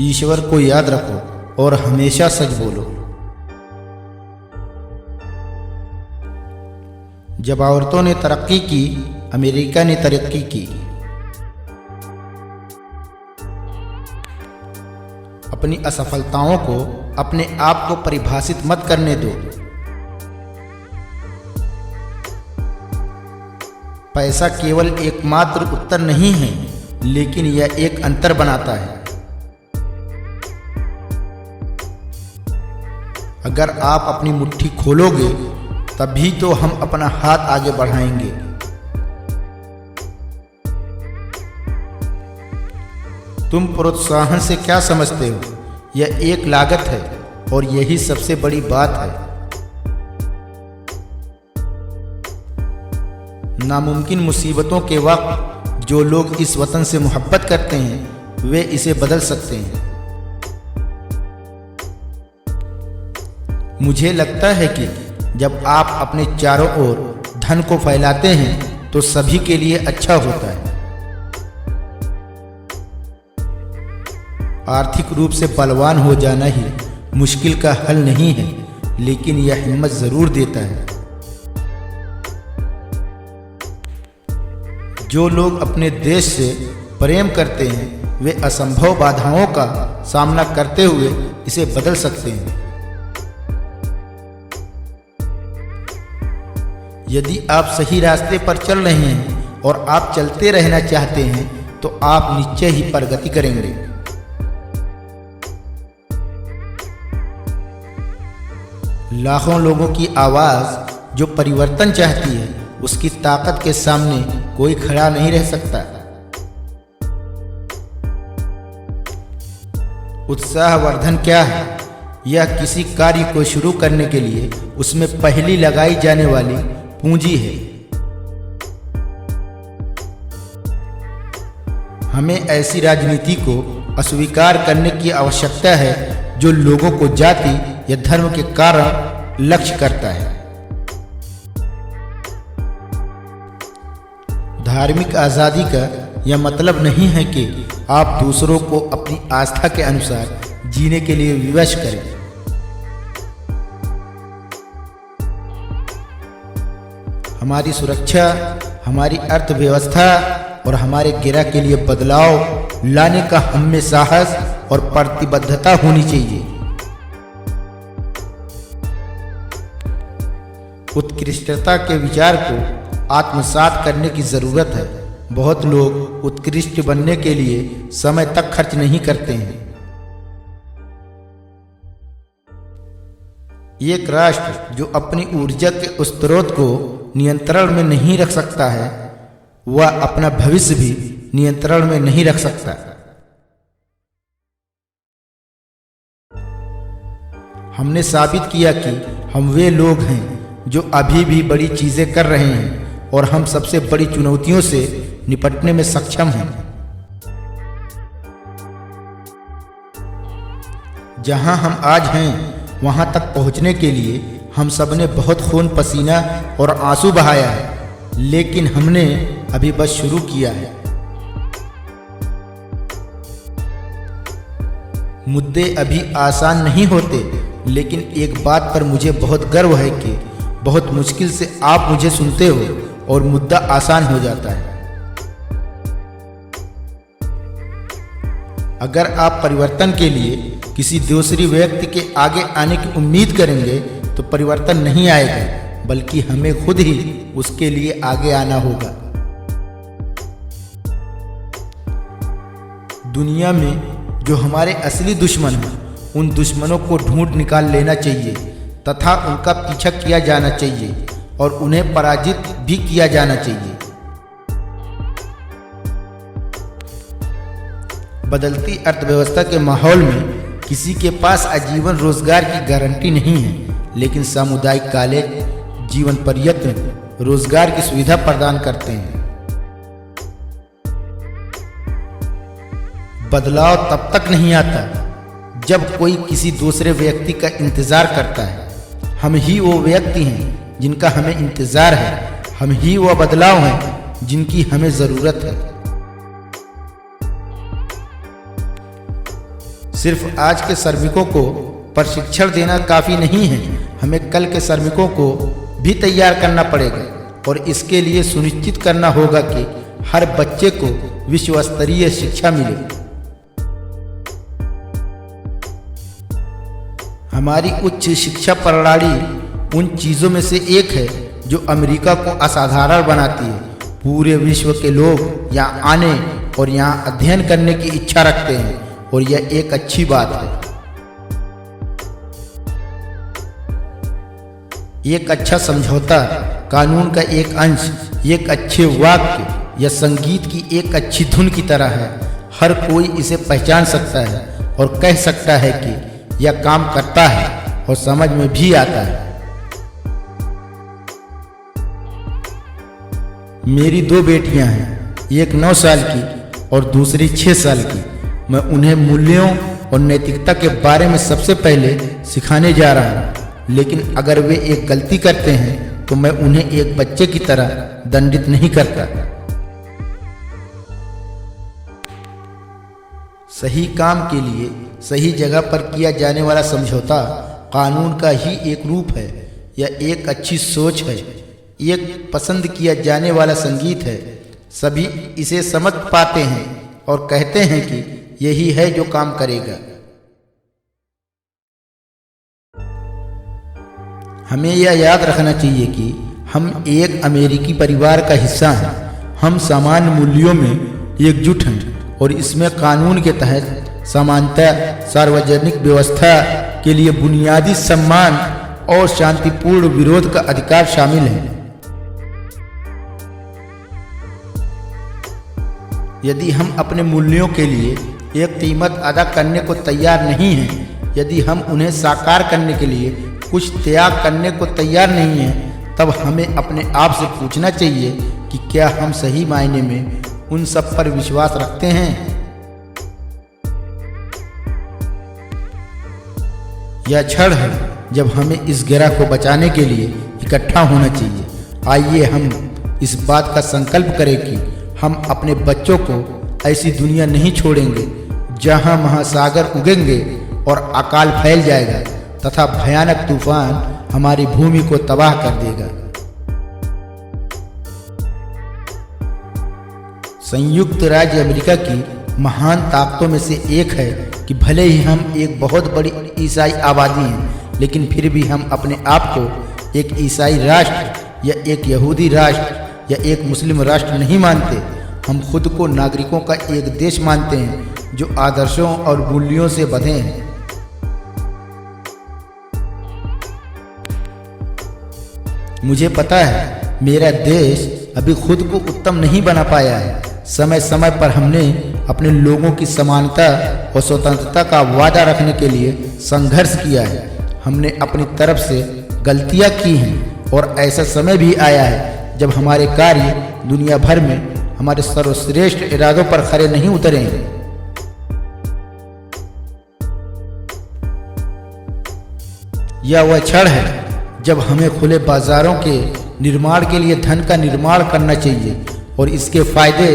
ईश्वर को याद रखो और हमेशा सच बोलो। जब औरतों ने तरक्की की, अमेरिका ने तरक्की की। अपनी असफलताओं को अपने आप को परिभाषित मत करने दो। पैसा केवल एकमात्र उत्तर नहीं है, लेकिन यह एक अंतर बनाता है। अगर आप अपनी मुट्ठी खोलोगे तभी तो हम अपना हाथ आगे बढ़ाएंगे। तुम प्रोत्साहन से क्या समझते हो? यह एक लागत है और यही सबसे बड़ी बात है। नामुमकिन मुसीबतों के वक्त जो लोग इस वतन से मोहब्बत करते हैं वे इसे बदल सकते हैं। मुझे लगता है कि जब आप अपने चारों ओर धन को फैलाते हैं तो सभी के लिए अच्छा होता है। आर्थिक रूप से बलवान हो जाना ही मुश्किल का हल नहीं है, लेकिन यह हिम्मत जरूर देता है। जो लोग अपने देश से प्रेम करते हैं वे असंभव बाधाओं का सामना करते हुए इसे बदल सकते हैं। यदि आप सही रास्ते पर चल रहे हैं और आप चलते रहना चाहते हैं तो आप निश्चय ही प्रगति करेंगे। लाखों लोगों की आवाज जो परिवर्तन चाहती है, उसकी ताकत के सामने कोई खड़ा नहीं रह सकता। उत्साहवर्धन क्या है? यह किसी कार्य को शुरू करने के लिए उसमें पहली लगाई जाने वाली पूंजी है। हमें ऐसी राजनीति को अस्वीकार करने की आवश्यकता है जो लोगों को जाति या धर्म के कारण लक्ष्य करता है। धार्मिक आजादी का यह मतलब नहीं है कि आप दूसरों को अपनी आस्था के अनुसार जीने के लिए विवश करें। हमारी सुरक्षा, हमारी अर्थव्यवस्था और हमारे गिरह के लिए बदलाव लाने का हम में साहस और प्रतिबद्धता होनी चाहिए। उत्कृष्टता के विचार को आत्मसात करने की जरूरत है। बहुत लोग उत्कृष्ट बनने के लिए समय तक खर्च नहीं करते हैं। एक राष्ट्र जो अपनी ऊर्जा के स्रोत को नियंत्रण में नहीं रख सकता है, वह अपना भविष्य भी नियंत्रण में नहीं रख सकता। हमने साबित किया कि हम वे लोग हैं जो अभी भी बड़ी चीजें कर रहे हैं और हम सबसे बड़ी चुनौतियों से निपटने में सक्षम हैं। जहां हम आज हैं वहां तक पहुंचने के लिए हम सबने बहुत खून पसीना और आंसू बहाया है, लेकिन हमने अभी बस शुरू किया है। मुद्दे अभी आसान नहीं होते, लेकिन एक बात पर मुझे बहुत गर्व है कि बहुत मुश्किल से आप मुझे सुनते हो और मुद्दा आसान हो जाता है। अगर आप परिवर्तन के लिए किसी दूसरे व्यक्ति के आगे आने की उम्मीद करेंगे तो परिवर्तन नहीं आएगा, बल्कि हमें खुद ही उसके लिए आगे आना होगा। दुनिया में जो हमारे असली दुश्मन हैं, उन दुश्मनों को ढूंढ निकाल लेना चाहिए तथा उनका पीछा किया जाना चाहिए और उन्हें पराजित भी किया जाना चाहिए। बदलती अर्थव्यवस्था के माहौल में किसी के पास आजीवन रोजगार की गारंटी नहीं है, लेकिन सामुदायिक कॉलेज जीवन पर्यंत रोजगार की सुविधा प्रदान करते हैं। बदलाव तब तक नहीं आता जब कोई किसी दूसरे व्यक्ति का इंतजार करता है। हम ही वो व्यक्ति हैं जिनका हमें इंतजार है। हम ही वो बदलाव हैं जिनकी हमें जरूरत है। सिर्फ आज के श्रमिकों को प्रशिक्षण देना काफ़ी नहीं है, हमें कल के श्रमिकों को भी तैयार करना पड़ेगा और इसके लिए सुनिश्चित करना होगा कि हर बच्चे को विश्व स्तरीय शिक्षा मिले। हमारी उच्च शिक्षा प्रणाली उन चीज़ों में से एक है जो अमेरिका को असाधारण बनाती है। पूरे विश्व के लोग यहाँ आने और यहाँ अध्ययन करने की इच्छा रखते हैं और यह एक अच्छी बात है। एक अच्छा समझौता कानून का एक अंश, एक अच्छे वाक्य या संगीत की एक अच्छी धुन की तरह है। हर कोई इसे पहचान सकता है और कह सकता है कि यह काम करता है और समझ में भी आता है। मेरी 2 बेटियां हैं, एक 9 साल की और दूसरी 6 साल की। मैं उन्हें मूल्यों और नैतिकता के बारे में सबसे पहले सिखाने जा रहा हूँ, लेकिन अगर वे एक गलती करते हैं तो मैं उन्हें एक बच्चे की तरह दंडित नहीं करता। सही काम के लिए सही जगह पर किया जाने वाला समझौता कानून का ही एक रूप है। यह एक अच्छी सोच है, एक पसंद किया जाने वाला संगीत है। सभी इसे समझ पाते हैं और कहते हैं कि यही है जो काम करेगा। हमें यह याद रखना चाहिए कि हम एक अमेरिकी परिवार का हिस्सा हैं। हम समान मूल्यों में एकजुट हैं और इसमें कानून के तहत समानता, सार्वजनिक व्यवस्था के लिए बुनियादी सम्मान और शांतिपूर्ण विरोध का अधिकार शामिल है। यदि हम अपने मूल्यों के लिए एक कीमत अदा करने को तैयार नहीं हैं, यदि हम उन्हें साकार करने के लिए कुछ त्याग करने को तैयार नहीं हैं, तब हमें अपने आप से पूछना चाहिए कि क्या हम सही मायने में उन सब पर विश्वास रखते हैं। यह क्षण है जब हमें इस गिरह को बचाने के लिए इकट्ठा होना चाहिए। आइए हम इस बात का संकल्प करें कि हम अपने बच्चों को ऐसी दुनिया नहीं छोड़ेंगे जहां महासागर उगेंगे और अकाल फैल जाएगा तथा भयानक तूफान हमारी भूमि को तबाह कर देगा। संयुक्त राज्य अमेरिका की महान ताकतों में से एक है कि भले ही हम एक बहुत बड़ी ईसाई आबादी हैं, लेकिन फिर भी हम अपने आप को एक ईसाई राष्ट्र या एक यहूदी राष्ट्र या एक मुस्लिम राष्ट्र नहीं मानते। हम खुद को नागरिकों का एक देश मानते हैं जो आदर्शों और मूल्यों से बंधे हैं। मुझे पता है मेरा देश अभी खुद को उत्तम नहीं बना पाया है। समय समय पर हमने अपने लोगों की समानता और स्वतंत्रता का वादा रखने के लिए संघर्ष किया है। हमने अपनी तरफ से गलतियां की हैं और ऐसा समय भी आया है जब हमारे कार्य दुनिया भर में हमारे सर्वश्रेष्ठ इरादों पर खरे नहीं उतरेंगे। यह वह क्षण है जब हमें खुले बाजारों के निर्माण के लिए धन का निर्माण करना चाहिए और इसके फायदे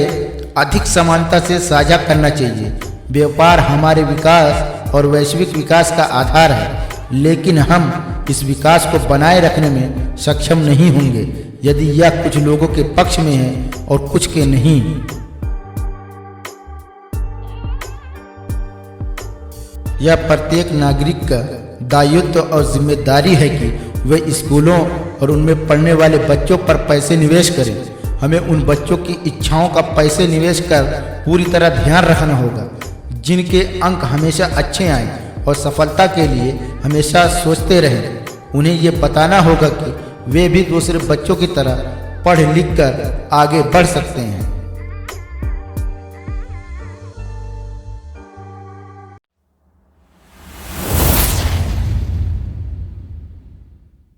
अधिक समानता से साझा करना चाहिए। व्यापार हमारे विकास और वैश्विक विकास का आधार है, लेकिन हम इस विकास को बनाए रखने में सक्षम नहीं होंगे यदि यह कुछ लोगों के पक्ष में है और कुछ के नहीं। यह प्रत्येक नागरिक का दायित्व और जिम्मेदारी है कि वे स्कूलों और उनमें पढ़ने वाले बच्चों पर पैसे निवेश करें। हमें उन बच्चों की इच्छाओं का पैसे निवेश कर पूरी तरह ध्यान रखना होगा जिनके अंक हमेशा अच्छे आएं और सफलता के लिए हमेशा सोचते रहें। उन्हें ये बताना होगा कि वे भी दूसरे बच्चों की तरह पढ़ लिख कर आगे बढ़ सकते हैं।